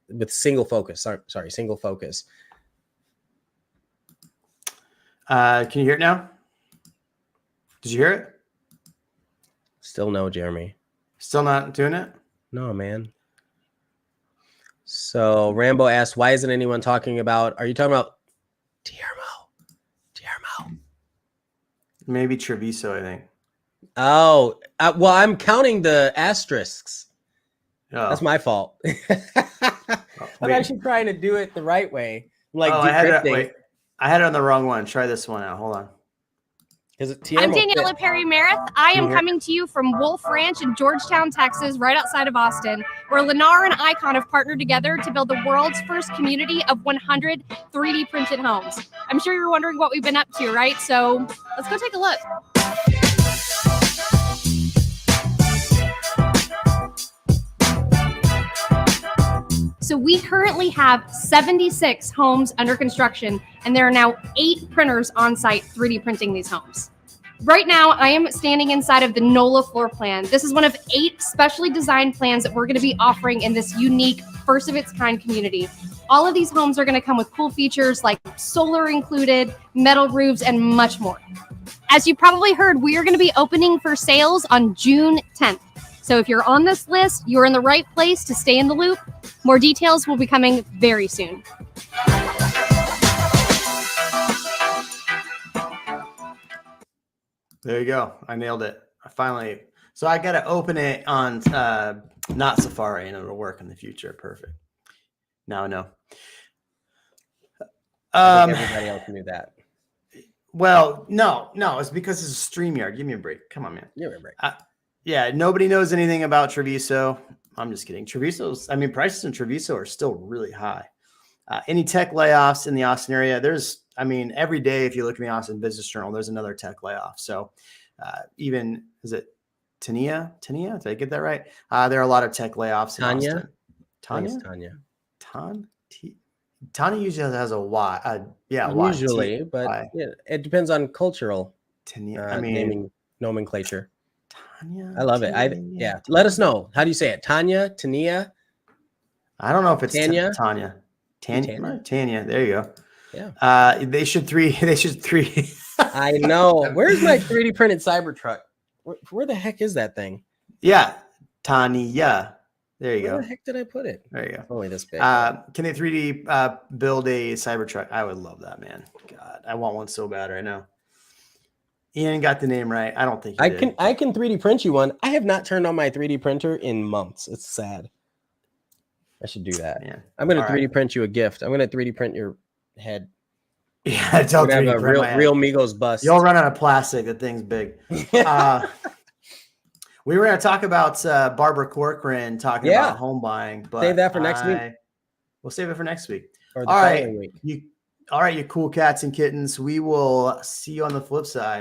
with single focus. Sorry, single focus. Can you hear it now? Did you hear it? Still no, Jeremy. Still not doing it? No, man. So Rambo asked, why isn't anyone talking about, are you talking about Guillermo? Maybe Treviso, I think. Oh, well, I'm counting the asterisks. Oh. That's my fault. I'm actually trying to do it the right way. Like I had it on the wrong one. Try this one out. Hold on. I'm Daniela Perry Merith. I am coming to you from Wolf Ranch in Georgetown, Texas, right outside of Austin, where Lennar and Icon have partnered together to build the world's first community of 100 3D printed homes. I'm sure you're wondering what we've been up to, right? So let's go take a look. So we currently have 76 homes under construction, and there are now 8 printers on site 3D printing these homes. Right now, I am standing inside of the NOLA floor plan. This is one of 8 specially designed plans that we're going to be offering in this unique, first of its kind community. All of these homes are going to come with cool features like solar included, metal roofs, and much more. As you probably heard, we are going to be opening for sales on June 10th. So if you're on this list, you're in the right place to stay in the loop. More details will be coming very soon. There you go. I nailed it. I finally. So I got to open it on not Safari, and it'll work in the future. Perfect. Now I know. I think everybody else knew that. Well, no, it's because it's a StreamYard. Give me a break. Come on, man. Give me a break. Yeah, nobody knows anything about Treviso. I'm just kidding. Prices in Treviso are still really high. Any tech layoffs in the Austin area? Every day, if you look in the Austin Business Journal, there's another tech layoff. So is it Tania? Did I get that right? There are a lot of tech layoffs in Austin. Tanya usually has a Y. Usually, but it depends on cultural naming nomenclature. Tanya, I love it. Let us know. How do you say it? Tanya, Tania? I don't know if it's Tanya. Tanya. There you go. Yeah. They should three. I know. Where's my 3D printed Cybertruck? Where the heck is that thing? Yeah, Tanya. There you go. Where the heck did I put it? There you go. Only this big. Can they 3D build a Cybertruck? I would love that, man. God, I want one so bad right now. Ian got the name right. I don't think I can 3D print you one. I have not turned on my 3D printer in months. It's sad. I should do that. Man. I'm going to 3D print you a gift. I'm going to 3D print your head. Yeah, don't have a real Migos bust. You'll run out of plastic. The thing's big. We were going to talk about Barbara Corcoran talking about home buying, but save that for next week. We'll save it for next week. Or the following week. All right, you cool cats and kittens. We will see you on the flip side.